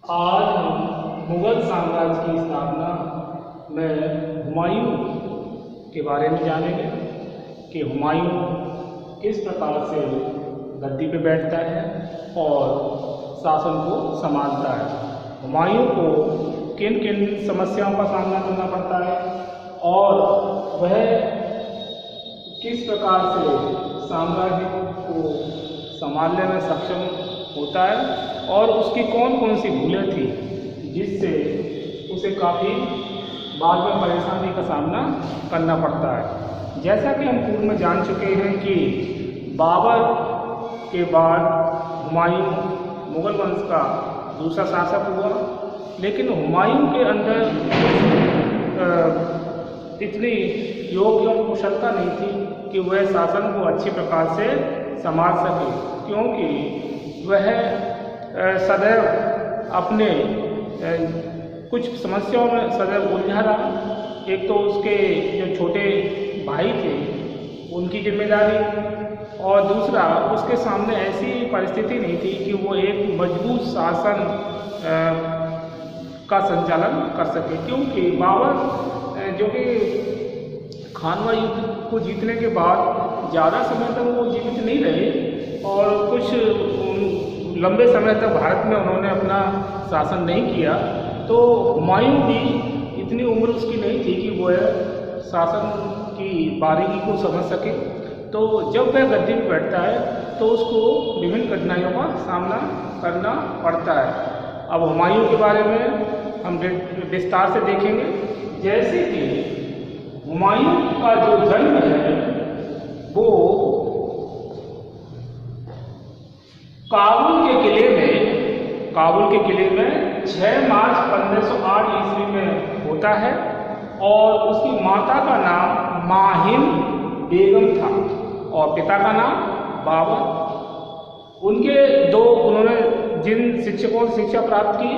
आज हम मुगल साम्राज्य की स्थापना में हुमायूं के बारे में जानेंगे कि हुमायूं किस प्रकार से गद्दी पे बैठता है और शासन को संभालता है। हुमायूं को किन किन समस्याओं का सामना करना पड़ता है और वह किस प्रकार से साम्राज्य को संभालने में सक्षम होता है और उसकी कौन कौन सी भूलें थी जिससे उसे काफ़ी बाद में परेशानी का सामना करना पड़ता है। जैसा कि हम पूर्व में जान चुके हैं कि बाबर के बाद हुमायूं मुगल वंश का दूसरा शासक हुआ, लेकिन हुमायूं के अंदर इतनी योग्य और कुशलता नहीं थी कि वह शासन को अच्छी प्रकार से संभाल सके, क्योंकि वह सदैव अपने कुछ समस्याओं में सदैव उलझा रहा। एक तो उसके जो छोटे भाई थे उनकी जिम्मेदारी, और दूसरा उसके सामने ऐसी परिस्थिति नहीं थी कि वो एक मजबूत शासन का संचालन कर सके, क्योंकि बाबर जो कि खानवा युद्ध को जीतने के बाद ज़्यादा समय तक वो जीवित नहीं रहे और कुछ लंबे समय तक भारत में उन्होंने अपना शासन नहीं किया। तो हुमायूं भी इतनी उम्र उसकी नहीं थी कि वह शासन की बारीकी को समझ सके। तो जब वह गद्दी पर बैठता है तो उसको विभिन्न कठिनाइयों का सामना करना पड़ता है। अब हुमायूं के बारे में हम विस्तार से देखेंगे। जैसे कि हुमायूं का जो जन्म है वो काबुल के किले में 6 मार्च 1508 ईस्वी में होता है और उसकी माता का नाम माहिन बेगम था और पिता का नाम बाबर। उन्होंने जिन शिक्षकों से शिक्षा प्राप्त की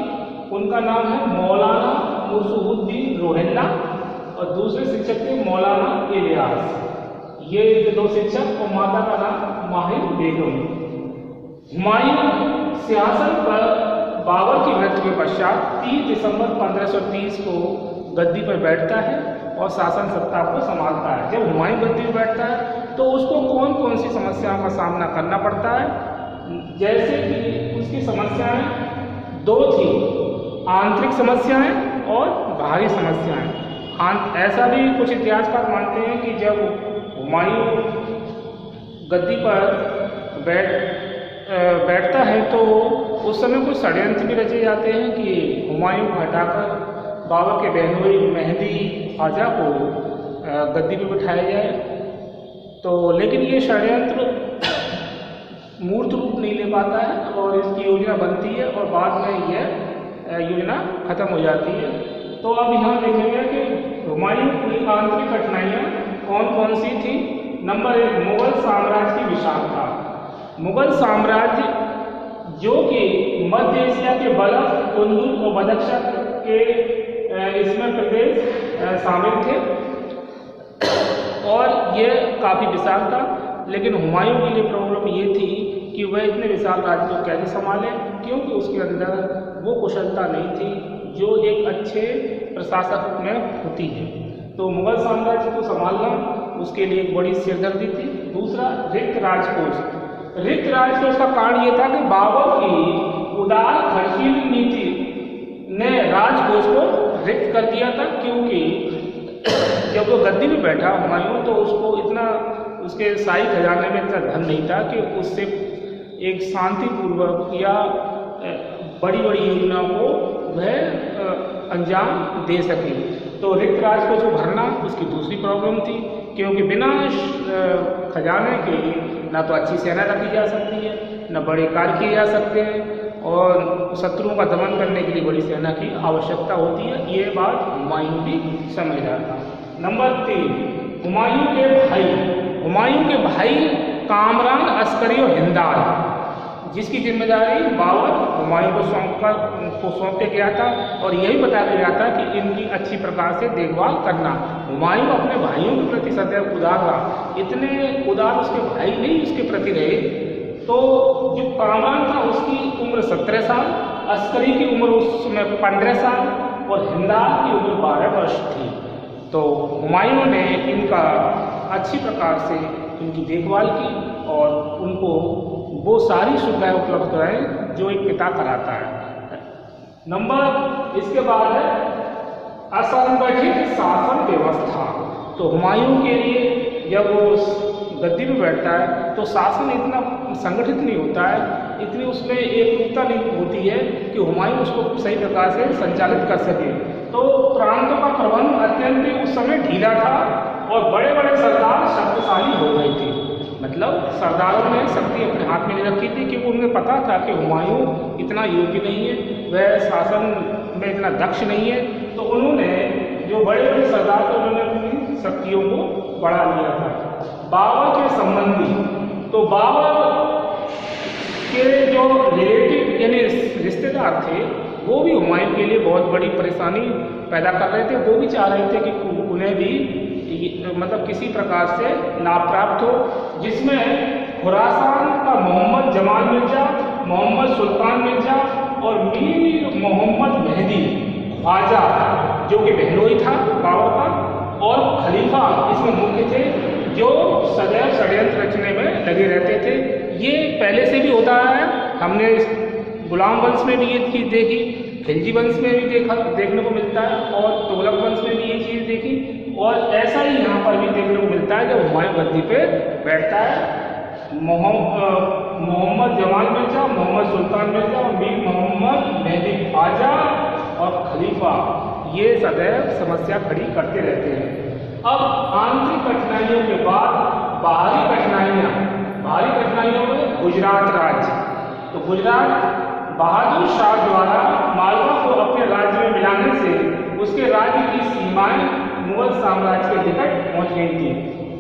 उनका नाम है मौलाना मुर्शुद्दीन रोहिल्ला और दूसरे शिक्षक थे मौलाना इलियास। ये दो शिक्षक और माता का नाम माहिन बेगम। हुमायूं सिंहासन पर बाबर की मृत्यु के पश्चात 30 दिसंबर 1530 को गद्दी पर बैठता है और शासन सत्ता को संभालता है। जब हुमायूं गद्दी पर बैठता है तो उसको कौन कौन सी समस्याओं का सामना करना पड़ता है। जैसे कि उसकी समस्याएं 2 थी, आंतरिक समस्याएं और बाहरी समस्याएं। ऐसा भी कुछ इतिहासकार मानते हैं कि जब हुमायूं गद्दी पर बैठता है तो उस समय कुछ षड्यंत्र भी रचे जाते हैं कि हुमायूं को हटाकर बाबर के बहनोई मेहदी ख्वाजा को गद्दी पर बिठाया जाए। तो लेकिन ये षड्यंत्र मूर्त रूप नहीं ले पाता है और इसकी योजना बनती है और बाद में यह योजना खत्म हो जाती है। तो अब यहाँ देखेंगे कि हुमायूं की आंतरिक कठिनाइयाँ कौन कौन सी थी। नंबर 1, मुगल साम्राज्य की विशालता। मुगल साम्राज्य जो कि मध्य एशिया के बलख, कुंदुज और बदख्शां के इसमें प्रदेश शामिल थे और ये काफ़ी विशाल था। लेकिन हुमायूं के लिए प्रॉब्लम ये थी कि वह इतने विशाल राज्य को कैसे संभाले, क्योंकि उसके अंदर वो कुशलता नहीं थी जो एक अच्छे प्रशासक में होती है। तो मुगल साम्राज्य को संभालना उसके लिए एक बड़ी सिरदर्दी थी। दूसरा, रिक्त राजकोष। रिक्त राजकोष का कारण ये था कि बाबर की उदार खर्चील नीति ने राजकोष को रिक्त कर दिया था, क्योंकि जब वो गद्दी में बैठा हुमायूं तो उसको इतना उसके शाही खजाने में इतना धन नहीं था कि उससे एक शांतिपूर्वक या बड़ी बड़ी योजनाओं को वह अंजाम दे सके। तो रिक्त राजकोष को भरना उसकी दूसरी प्रॉब्लम थी, क्योंकि बिना खजाने के ना तो अच्छी सेना रखी जा सकती है, न बड़े कार्य किए जा सकते हैं और शत्रुओं का दमन करने के लिए बड़ी सेना की आवश्यकता होती है। ये बात हुमायूं भी समझ रहा था। नंबर 3, हुमायूं के भाई कामरान अस्करी और हिंदाल, जिसकी जिम्मेदारी बाबर हुमायूं को सौंप के गया था और यही बताया गया था कि इनकी अच्छी प्रकार से देखभाल करना। हुमायूं अपने भाइयों के प्रति सदैव उदार रहा, इतने उदार उसके भाई नहीं उसके प्रति रहे। तो जो कामरान था उसकी उम्र 17 साल अस्करी की उम्र उस समय 15 साल और हिंदाल की उम्र 12 वर्ष थी। तो हुमायूं ने इनका अच्छी प्रकार से उनकी देखभाल की और उनको वो सारी सुविधाएं उपलब्ध कराएं जो एक पिता कराता है। नंबर इसके बाद है असंगठित शासन व्यवस्था। तो हुमायूं के लिए जब वो गद्दी में बैठता है तो शासन इतना संगठित नहीं होता है, इतनी उसमें एकरूपता नहीं होती है कि हुमायूं उसको सही प्रकार से संचालित कर सके। तो प्रांतों का प्रबंध अत्यंत उस समय ढीला था और बड़े बड़े सरदार शक्तिशाली हो गए थे। मतलब सरदारों ने शक्ति अपने हाथ में नहीं रखी थी क्योंकि उन्हें पता था कि हुमायूं इतना योग्य नहीं है, वह शासन में इतना दक्ष नहीं है। तो उन्होंने जो बड़े बड़े सरदार थे उन्होंने अपनी शक्तियों को बढ़ा लिया था। बाबर के संबंधी, तो बाबर के जो रिलेटिव यानी रिश्तेदार थे वो भी हुमायूं के लिए बहुत बड़ी परेशानी पैदा कर रहे थे। वो भी चाह रहे थे कि उन्हें भी मतलब किसी प्रकार से लाभ प्राप्त हो, जिसमें खुरासान का मोहम्मद जमाल मिर्जा, मोहम्मद सुल्तान मिर्जा और मीर मोहम्मद मेहदी ख्वाजा जो कि बहनोई था बाबर का, और खलीफा इसमें मुख्य थे जो सदैव षड्यंत्र रचने में लगे रहते थे। ये पहले से भी होता है, हमने गुलाम वंश में भी ये चीज़ देखी, खिलजी वंश में भी देखने को मिलता है और तुगलक वंश में भी ये चीज़ देखी, और ऐसा ही यहाँ पर भी देखने को मिलता है जब हुमायूं गद्दी पे बैठता है। मोहम्मद जमाल मिर्जा, मोहम्मद सुल्तान मिर्जा और मीर मोहम्मद मेहदी ख्वाजा और खलीफा ये सदैव समस्या खड़ी करते रहते हैं। अब आंतरिक कठिनाइयों के बाद बाहरी कठिनाइयों में गुजरात राज्य। तो गुजरात बहादुर शाह द्वारा मालवा को अपने राज्य में मिलाने से उसके राज्य की सीमाएं मुगल साम्राज्य के निकट पहुंच गई थी।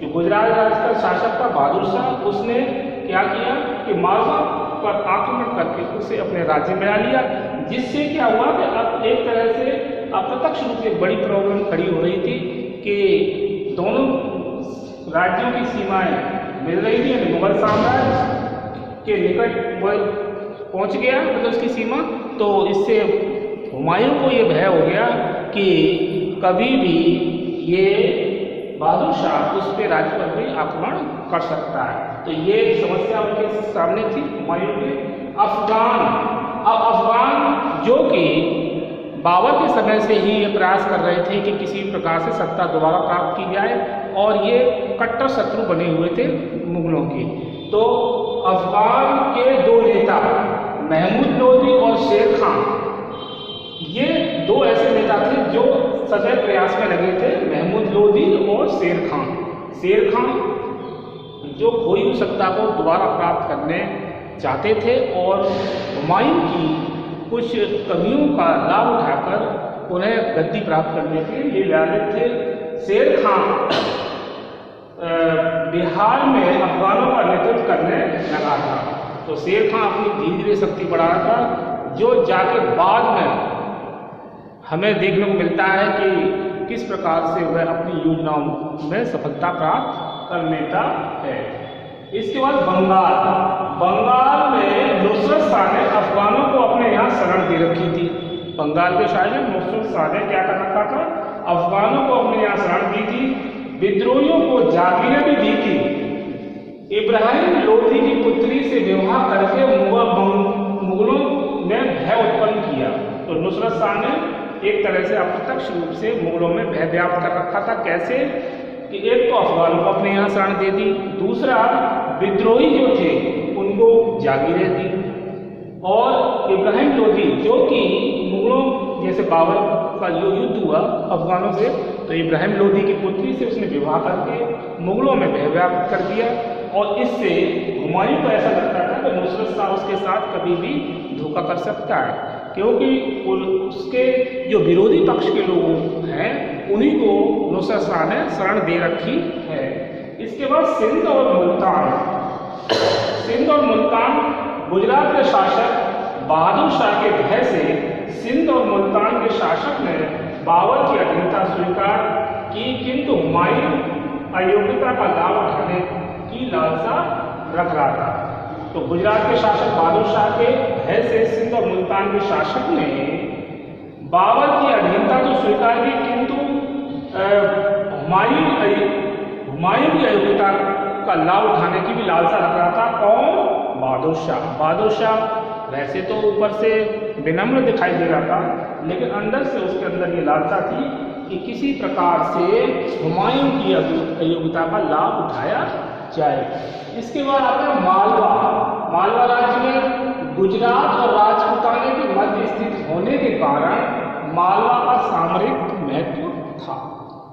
जो गुजरात राज्य का शासक था बहादुर शाह, उसने क्या किया कि मालवा पर आक्रमण करके उसे अपने राज्य में मिला लिया, जिससे क्या हुआ कि अब एक तरह से अप्रत्यक्ष रूप से बड़ी प्रॉब्लम खड़ी हो रही थी कि दोनों राज्यों की सीमाएं मिल रही थी। मुगल साम्राज्य के निकट वह पहुंच गया, मतलब उसकी सीमा। तो इससे हुमायूं को ये भय हो गया कि कभी भी ये बहादुर शाह उस पे राज्य पर भी आक्रमण कर सकता है। तो ये समस्या उनके सामने थी हुमायूं के। अफगान जो कि बाबर के समय से ही ये प्रयास कर रहे थे कि किसी प्रकार से सत्ता दोबारा प्राप्त की जाए, और ये कट्टर शत्रु बने हुए थे मुगलों के। तो अफगान के दो नेता महमूद लोदी और शेर खान, ये दो ऐसे नेता थे जो सदैव प्रयास में लगे थे, महमूद लोदी और शेर खान जो खोई हुई सत्ता को दोबारा प्राप्त करने चाहते थे और हुमायूं की कुछ कमियों का लाभ उठाकर उन्हें गद्दी प्राप्त करने के लिए लालच थे। शेर खान बिहार में अफगानों का नेतृत्व करने लगा था। तो शेर खान अपनी धीरे धीरे शक्ति बढ़ा रहा था, जो जाके बाद में हमें देखने को मिलता है कि किस प्रकार से वह अपनी योजनाओं में सफलता प्राप्त कर लेता है। इसके बाद बंगाल में नुसरत शाह ने अफगानों को अपने यहाँ शरण दे रखी थी। बंगाल के शाह नुसरत शाह ने क्या कर रखा था, अफगानों को अपने यहाँ शरण दी थी, विद्रोहियों को जागीरें भी दी थी। इब्राहिम लोधी की पुत्री से विवाह करके मुगलों ने भय उत्पन्न किया। तो नुसरत शाह ने एक तरह से अप्रत्यक्ष रूप से मुगलों में भय व्याप्त कर रखा था। कैसे कि एक तो अफगानों को अपने यहाँ शरण दे दी, दूसरा विद्रोही जो थे उनको जागीरें दी, और इब्राहिम लोधी जो कि मुगलों जैसे बाबर का जो युद्ध हुआ अफगानों से, तो इब्राहिम लोधी की पुत्री से उसने विवाह करके मुगलों में भय व्याप्त कर दिया। और इससे हुमायूं को ऐसा लगता था कि नुसरत शाह उसके साथ कभी भी धोखा कर सकता है, क्योंकि उसके जो विरोधी पक्ष के लोग हैं उन्हीं को नुसरत शाह ने शरण दे रखी है। इसके बाद सिंध और मुल्तान गुजरात के शासक बहादुर शाह के भय से सिंध और मुल्तान के शासक ने बाबर की अधीनता स्वीकार की, किंतु हुमायूं अयोग्यता का लाभ उठाने की लालसा रख रहा था। तो गुजरात के शासक बहादुर शाह के भय से सिंध और मुल्तान के शासक ने बाबर की अधीनता तो स्वीकार की, किंतु हुमायूं की अयोग्यता का लाभ उठाने की भी लालसा रख रहा था। कौन? बहादुर शाह। बहादुर शाह वैसे तो ऊपर से विनम्र दिखाई दे रहा था, लेकिन अंदर से उसके अंदर ये लालसा थी कि किसी प्रकार से हुमायूं की अयोग्यता का लाभ उठाया जाए। इसके बाद आता है मालवा। मालवा राज्य में गुजरात और राजपूताने के मध्य स्थित होने के कारण मालवा का सामरिक महत्व था।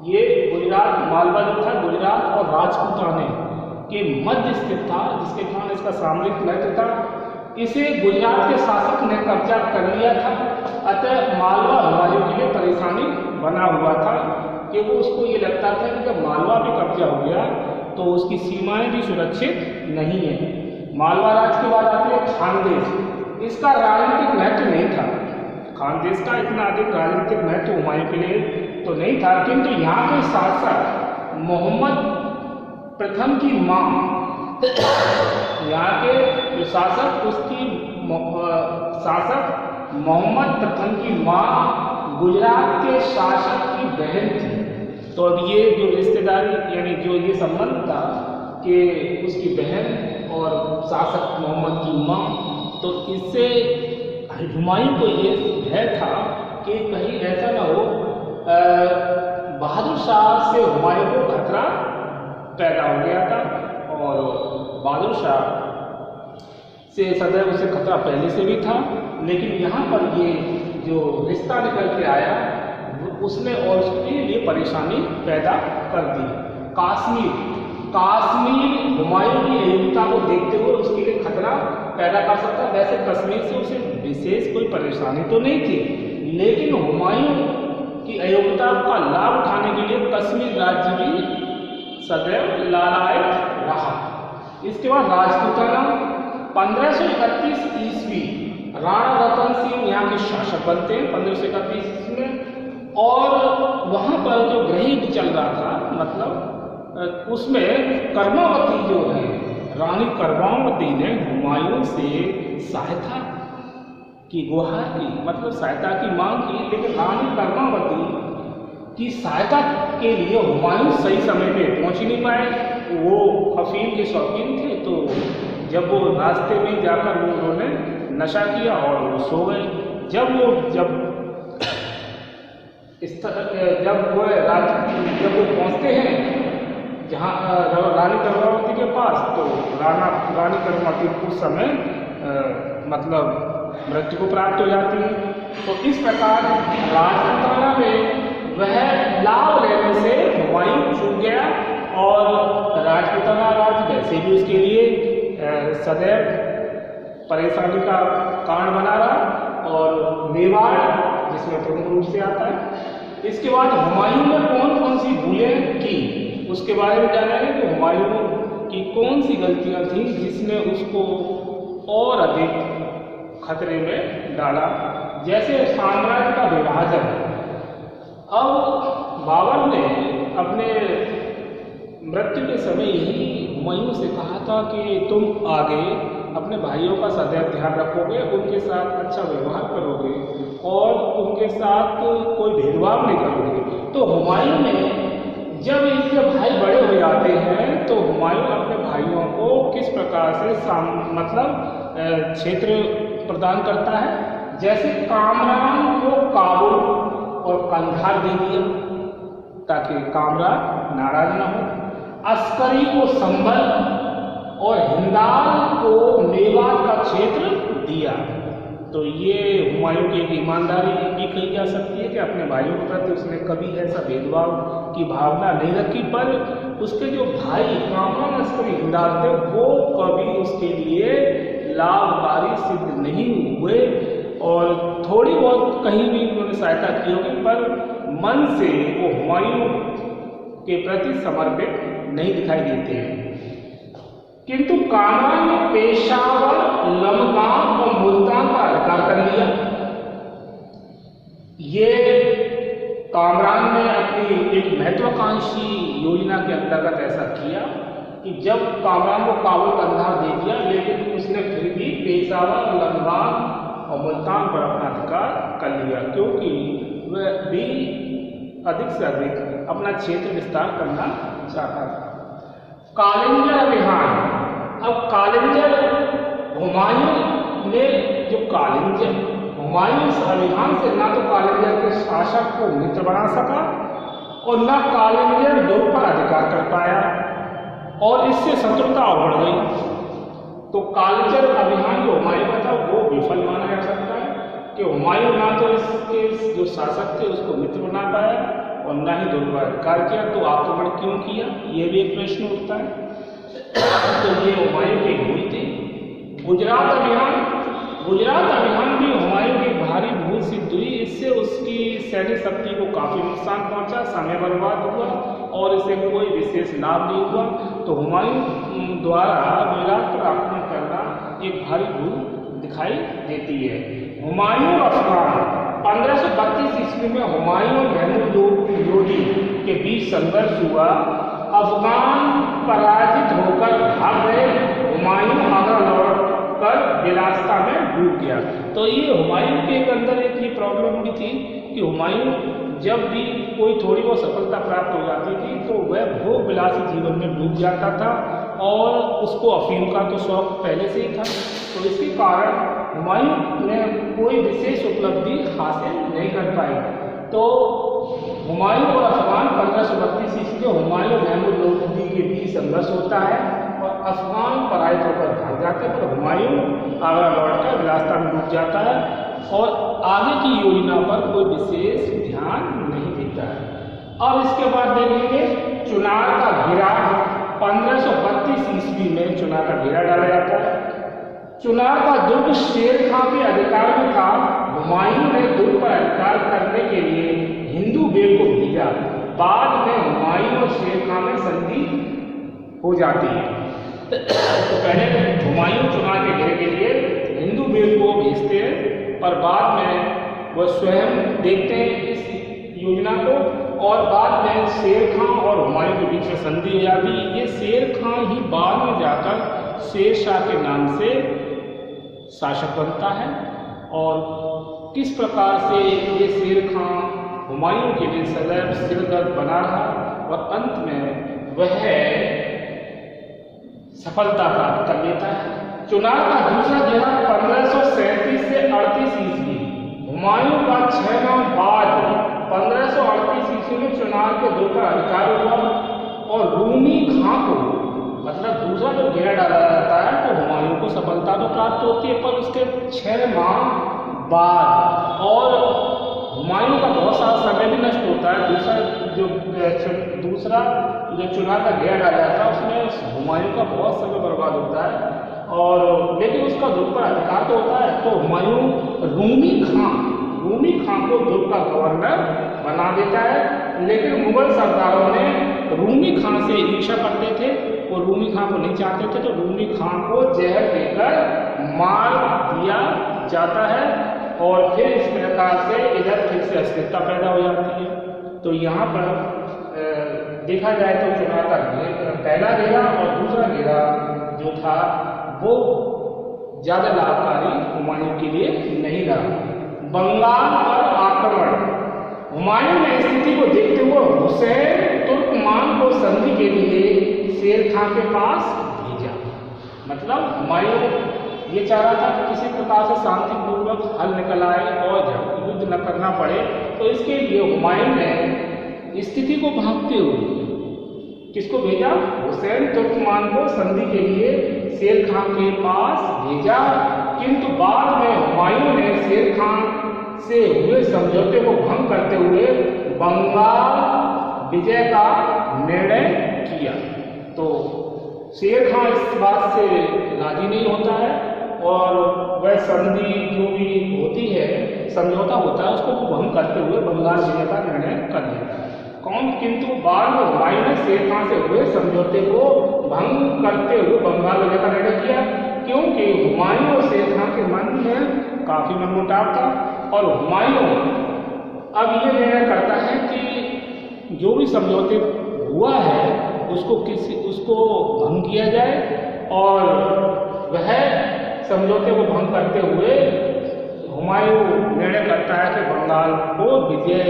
ये गुजरात, मालवा जो था गुजरात और राजपूताने के मध्य स्थित था, जिसके कारण इसका सामरिक महत्व था। इसे गुजरात के शासक ने कब्जा कर लिया था, अतः मालवा हुमायूं के लिए परेशानी बना हुआ था कि वो उसको ये लगता था कि जब मालवा भी कब्जा हो गया तो उसकी सीमाएं भी सुरक्षित नहीं है। मालवा राज्य के बाद आती है खानदेश। इसका राजनीतिक महत्व नहीं था, खानदेश का इतना अधिक राजनीतिक महत्व हुमायूं के लिए तो नहीं था, किंतु यहाँ के शासक मोहम्मद प्रथम की माँ, यहाँ के जो शासक उसकी शासक मोहम्मद प्रथम की माँ गुजरात के शासक की बहन थी। तो अब ये जो रिश्तेदारी यानी जो ये संबंध था कि उसकी बहन और शासक मोहम्मद की माँ, तो इससे हुमायूं को ये भय था कि कहीं ऐसा ना हो बहादुर शाह से हुमायूं को खतरा पैदा हो गया था, और बहादुर शाह से सदैव उसे खतरा पहले से भी था, लेकिन यहाँ पर ये जो रिश्ता निकल के आया उसने और उसके लिए परेशानी पैदा कर दी। कश्मीर हुमायूं की अयोग्यता को देखते हुए उसके लिए खतरा पैदा कर सकता। वैसे कश्मीर से उसे विशेष कोई परेशानी तो नहीं थी, लेकिन हुमायूं की अयोग्यता का लाभ उठाने के लिए कश्मीर राज्य भी सदैव लालायित रहा। इसके बाद राजपूताना 1531 ईस्वी राणा रतन सिंह यहाँ के शासक बनते हैं 1531 ईस्वी में, और वहाँ पर जो ग्रह चल रहा था, मतलब उसमें कर्मावती जो है रानी कर्मावती ने हुमायूं से सहायता की गुहार की, मतलब सहायता की मांग की, लेकिन रानी कर्मावती की सहायता के लिए हुमायूं सही समय पे पहुंच ही नहीं पाए। वो अफीम के शौकीन थे, तो जब वो रास्ते में जाकर उन्होंने नशा किया और वो सो गए। जब वो पहुंचते हैं जहाँ रानी कर्मावती के पास, तो रानी कर्मावती उस समय मतलब मृत्यु को प्राप्त हो जाती है। तो इस प्रकार राजपूताना में वह लाभ लेने से हुमायूं चूक गया, और राजपूताना राज्य वैसे भी उसके लिए सदैव परेशानी का कारण बना रहा, और मेवाड़ जिसमें प्रमुख रूप से आता है। इसके बाद हुमायूं ने कौन कौन सी भूलें की उसके बारे में जाना है कि हुमायूं की कौन सी गलतियां थी जिसने उसको और अधिक खतरे में डाला। जैसे साम्राज्य का विभाजन। अब बाबर ने अपने मृत्यु के समय ही हुमायूं से कहा था कि तुम आगे अपने भाइयों का सदैव ध्यान रखोगे, उनके साथ अच्छा व्यवहार करोगे और उनके साथ कोई भेदभाव नहीं करोगे। तो हुमायूं ने जब इसके भाई बड़े हो जाते हैं तो हुमायूं अपने भाइयों को किस प्रकार से मतलब क्षेत्र प्रदान करता है। जैसे कामरान को काबुल और कंधार दे दिया ताकि कामरान नाराज न हो, अस्करी को संभल और हिंदाल को मेवात का क्षेत्र दिया। तो ये हुमायूं की एक ईमानदारी भी कही जा सकती है कि अपने भाइयों के प्रति उसने कभी ऐसा भेदभाव की भावना नहीं रखी, पर उसके जो भाई कामरान अस्करी हिंदाल थे वो कभी उसके लिए लाभकारी सिद्ध नहीं हुए, और थोड़ी बहुत कहीं भी उन्होंने सहायता की होगी, पर मन से वो हुमायूं के प्रति समर्पित नहीं दिखाई देते हैं। किंतु कामरान ने पेशावर, लमगाम और मुल्तान का अधिकार कर लिया। ये कामरान ने अपनी एक महत्वाकांक्षी योजना के अंतर्गत ऐसा किया कि जब कामरान को काबुल कंधार दे दिया, लेकिन उसने पेशावर, लंगान और मुल्तान पर अपना अधिकार कर लिया, क्योंकि वह भी अधिक से अधिक अपना क्षेत्र विस्तार करना चाहता था। कालिंजर अभियान। अब कालिंजर हुमायूं ने जो हुमायूं इस अभियान से ना तो कालिंजर के शासक को मित्र बना सका और न कालिंजर दुर्ग पर अधिकार कर पाया और इससे शत्रुता बढ़ गई। तो कालिंजर अभियान जो हुमायूं का था वो विफल माना जा सकता है कि हुमायूं ना तो इसके जो शासक थे उसको मित्र बना पाया और न ही दुर्ग पर अधिकार किया। तो आक्रमण क्यों किया, ये भी एक प्रश्न उठता है। तो ये हुमायूं की भूल थी। गुजरात अभियान भी हुमायूं की भारी भूल सिद्ध हुई। इससे उसकी सैन्य शक्ति को काफी नुकसान पहुंचा, समय बर्बाद हुआ और इसे कोई विशेष लाभ नहीं हुआ। तो हुमायूं द्वारा गुजरात पर आक्रमण करना एक भारी भूल दिखाई देती है। हुमायूं और अफगान। 1532 ईस्वी में हुमायूं और महमूद लोदी के बीच संघर्ष हुआ। अफगान पराजित होकर भाग गए। हुमायूं आगरा लौट कर विलासिता में डूब गया। तो ये हुमायूं के अंदर एक ही प्रॉब्लम भी थी कि हुमायूं जब भी कोई थोड़ी बहुत सफलता प्राप्त हो जाती थी तो वह भोग विलासी जीवन में डूब जाता था और उसको अफीम का तो शौक पहले से ही था। तो इसके कारण हुमायूं ने कोई विशेष उपलब्धि हासिल नहीं कर पाई। तो हुमायूं और अफगान 1532 ईस्वी में हुमायूं और महमूद लोदी के बीच संघर्ष होता है और अफगान पराजित होकर भाग जाते हैं, पर हुमायूं आगरा लौटकर विलासिता में डूब जाता है और आगे की योजना पर कोई विशेष ध्यान नहीं देता है। अब इसके बाद देखेंगे चुनार का घेरा। 1532 ईस्वी में चुनार का घेरा डाला जाता है। चुनार का दुर्ग शेर खां के अधिकार में था। हुमायूं ने दुर्ग पर अधिकार करने के लिए हिंदू बेग को भेजा। बाद में हुमायूं और शेर खां में संधि हो जाती है। तो पहले हुमायूं चुनार के घेरे के लिए हिंदू बेग को भेजते हैं, पर बाद में वह स्वयं देखते हैं इस योजना को और बाद में शेर खां और हुमायूं के बीच में संधि हो जाती है। ये शेर खां ही बाद में जाकर शेर शाह के नाम से शासक बनता है और किस प्रकार से ये शेर खां हुमायूं के लिए सदैव सिरदर्द बना रहा और अंत में वह सफलता प्राप्त कर लेता है। चुनार का दूसरा घेरा 1537 से 38 ईस्वी। हुमायूं का 6 माह बाद 1538 ईस्वी में चुनार के दुर्ग पर अधिकार हुआ और रूमी खां को, मतलब दूसरा जो घेरा डाला जाता है तो हुमायूं को सफलता तो प्राप्त होती है पर उसके 6 माह बाद, और हुमायूं का बहुत सारा समय भी नष्ट होता है। दूसरा जो चुनार का घेरा डाला जाता है उसमें हुमायूं का बहुत समय बर्बाद होता है और लेकिन उसका दुर्ग पर अधिकार तो होता है। तो हुमायूं रूमी खां को दुर्ग का गवर्नर बना देता है, लेकिन मुगल सरदारों ने रूमी खां से ईर्ष्या करते थे और रूमी खां को नहीं चाहते थे, तो रूमी खां को जहर देकर मार दिया जाता है और फिर इस प्रकार से इधर फिर से अस्थिरता पैदा हो जाती है। तो यहाँ पर देखा जाए तो चुनार का पहला घेरा और दूसरा घेरा जो था वो ज्यादा लाभकारी हुमायूं के लिए नहीं रहा। बंगाल पर आक्रमण। हुमायूं ने स्थिति को देखते हुए हुसैन तुर्कमान को संधि के लिए शेर खां के पास भेजा। मतलब हुमायूं ये चाह रहा था कि किसी प्रकार से शांतिपूर्वक हल निकल आए और युद्ध न करना पड़े, तो इसके लिए हुमायूं ने स्थिति को भांपते हुए किसको भेजा? हुसैन तुर्कमान को संधि के लिए शेर खां के पास भेजा। किंतु बाद में हुमायूं ने शेर खां से हुए समझौते को भंग करते हुए बंगाल विजय का निर्णय किया। तो शेर खां इस बात से राजी नहीं होता है और वह संधि जो भी होती है, समझौता होता है, उसको भंग करते हुए बंगाल विजय का निर्णय कर लेता है। किंतु बाद में हुमायूं ने शेर खां से हुए समझौते को भंग करते हुए बंगाल विजय का निर्णय किया, क्योंकि हुमायूं और शेर खां के मन में काफी मनमुटाव था और हुमायूं अब ये निर्णय करता है कि जो भी समझौते हुआ है उसको भंग किया जाए और वह समझौते को भंग हुमायूं निर्णय करता है कि बंगाल को विजय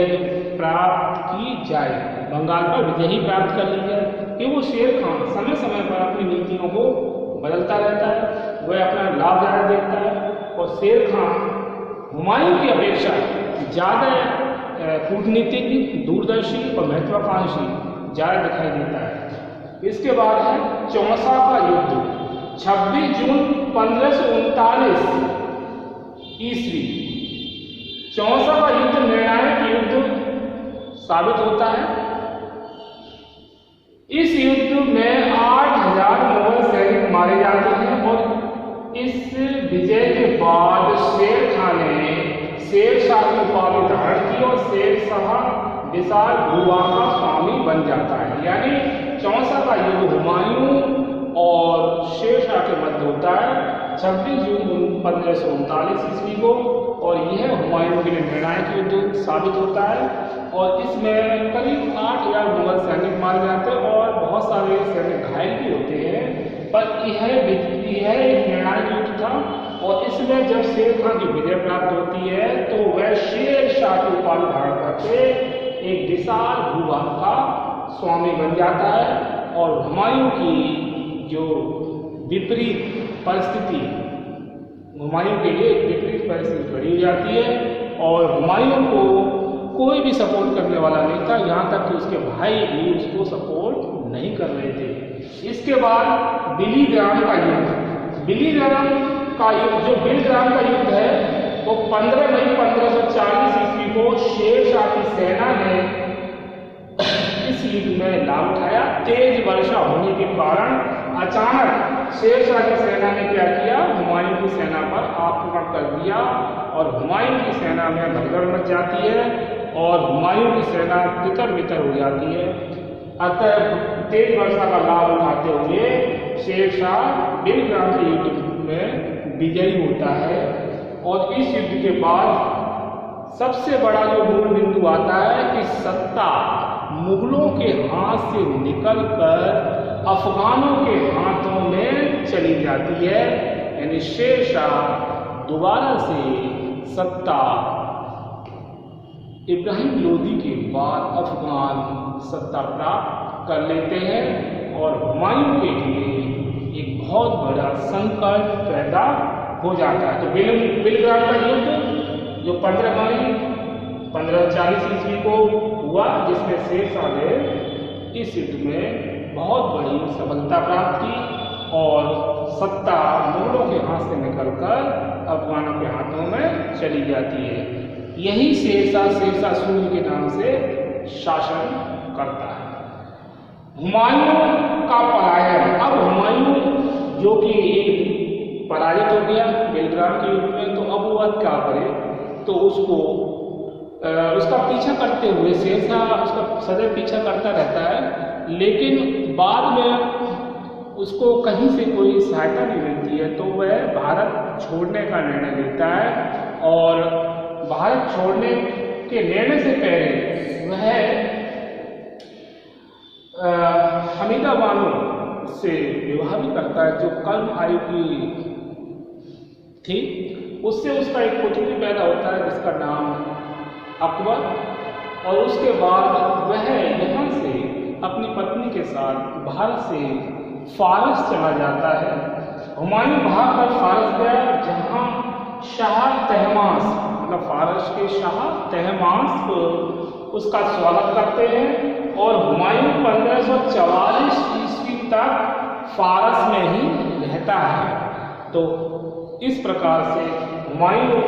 प्राप्त की जाए, बंगाल पर विजय ही प्राप्त कर ली जाए। कि वो शेर खान समय समय पर अपनी नीतियों को बदलता रहता है, वह अपना लाभ ज़्यादा देखता है और शेर खान हुमायूं की अपेक्षा ज़्यादा कूटनीतिक, दूरदर्शी और महत्वाकांक्षी ज़्यादा दिखाई देता है। इसके बाद है चौसा का युद्ध। 26 जून 1539 ईस्वी चौसा का युद्ध निर्णायक युद्ध साबित होता है। इस युद्ध में 8000 मुगल सैनिक मारे जाते हैं और इस विजय के बाद शेर खान ने शेर शाह की उपाधि धारण की और शेर शाह विशाल भूभाग का स्वामी बन जाता है। यानी चौसा का युद्ध हुमायूं और शेर शाह के मध्य होता है 26 जून 1539 ईस्वी को, और यह हुमायूं के लिए निर्णायक युद्ध साबित होता है। और इसमें करीब 8000 मुगल सैनिक मारे जाते हैं और बहुत सारे सैनिक घायल भी होते हैं, पर यह एक निर्णायक युद्ध था। और इसमें जब शेर खान की विजय प्राप्त होती है तो वह शेर शाह की उपाधि धारण करके एक विशाल भूभाग का स्वामी बन जाता है। और हुमायूं की जो विपरीत परिस्थिति, हुमायूं के लिए एक विपरीत परिस्थिति खड़ी हो जाती है और हुमायूं को कोई भी सपोर्ट करने वाला नहीं था, यहाँ तक कि उसके भाई भी उसको सपोर्ट नहीं कर रहे थे। इसके बाद बिलीग्राम का युद्ध। बिलीग्राम का युद्ध, जो बिलीग्राम का युद्ध है वो 15 मई 1540 ईस्वी को शेर शाह की सेना ने इस युद्ध में लाभ उठाया। तेज वर्षा होने के कारण अचानक शेर शाह की सेना ने क्या किया, हुमायूं की सेना पर आक्रमण कर दिया और हुमायूं की सेना में भगदड़ मच जाती है और हुमायूं की सेना तितर-बितर हो जाती है। अतः तेज वर्षा का लाभ उठाते हुए शेर शाह बिलीग्राम के युद्ध में विजयी होता है। और इस युद्ध के बाद सबसे बड़ा जो मूल बिंदु आता है कि सत्ता मुगलों के हाथ से निकलकर अफगानों के हाथों में चली जाती है। यानी शेर शाह दोबारा से सत्ता इब्राहिम लोदी के बाद अफगान सत्ता प्राप्त कर लेते हैं और हुमायूं के लिए एक बहुत बड़ा संकट पैदा हो जाता है। तो बिलीग्राम का युद्ध जो 15 मई 1540 ईस्वी को हुआ, जिसमें शेर शाह ने इस युद्ध में बहुत बड़ी सफलता प्राप्त की और सत्ता मुगलों के हाथ से निकलकर अफगानों के हाथों में चली जाती है। यही शेर शाह सूर्य के नाम से शासन करता है। हुमायूं का पलायन। अब हुमायूं जो कि एक पराजित हो गया बिलीग्राम के युद्ध में, तो अब वह क्या करे, तो उसका पीछा करते हुए शेर शाह उसका सदैव पीछा करता रहता है, लेकिन बाद में उसको कहीं से कोई सहायता नहीं मिलती है तो वह भारत छोड़ने का निर्णय लेता है। और भारत छोड़ने के निर्णय से पहले वह हमीदा बानो से विवाह भी करता है, जो कम आयु की थी। उससे उसका एक पुत्र भी पैदा होता है जिसका नाम अकबर। और उसके बाद वह यहाँ से अपनी पत्नी के साथ भारत से फारस चला जाता है। हुमायूं भाग कर फारस गया, जहाँ शाह तहमास, मतलब फारस के शाह तहमास उसका स्वागत करते हैं और हुमायूं 1544 ईस्वी तक फारस में ही रहता है। तो इस प्रकार से हुमायूं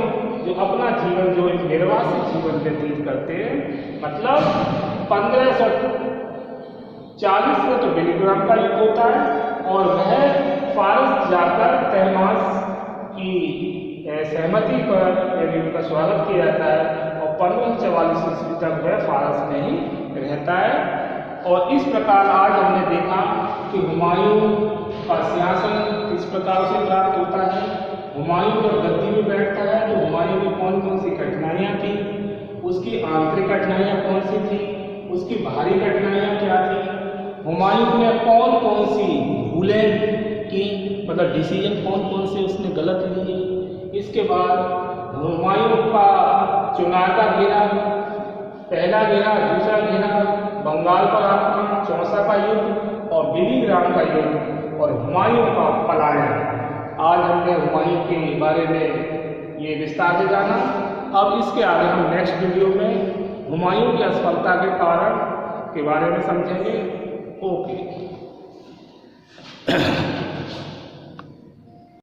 जो अपना जीवन, जो एक निर्वासित जीवन व्यतीत करते हैं, मतलब 1540 में तो बिलीग्राम का युद्ध होता है और वह फारस जाकर तहमास की सहमति पर यानी उनका स्वागत किया जाता है और 1544 ईस्वी तक वह फारस में ही रहता है। और इस प्रकार आज हमने देखा कि हुमायूं का सिंहासन किस प्रकार से प्राप्त होता है। हुमायूं जब गद्दी में बैठता है तो हुमायूं में कौन कौन सी कठिनाइयाँ थी, उसकी आंतरिक कठिनाइयाँ कौन सी थी, उसकी बाहरी कठिनाइयाँ क्या थी, हुमायूं ने कौन कौन सी भूलें की, मतलब डिसीजन कौन कौन से उसने गलत लिए। इसके बाद हुमायूं का चुनार का घेरा, पहला घेरा, दूसरा घेरा, बंगाल पर आक्रमण, चौसा का युद्ध और बिलीग्राम का युद्ध और हुमायूं का पलायन। आज हमने हुमायूं के बारे में ये विस्तार से जाना। अब इसके आगे हम नेक्स्ट वीडियो में हुमायूं की असफलता के कारण के बारे में समझेंगे। ओके।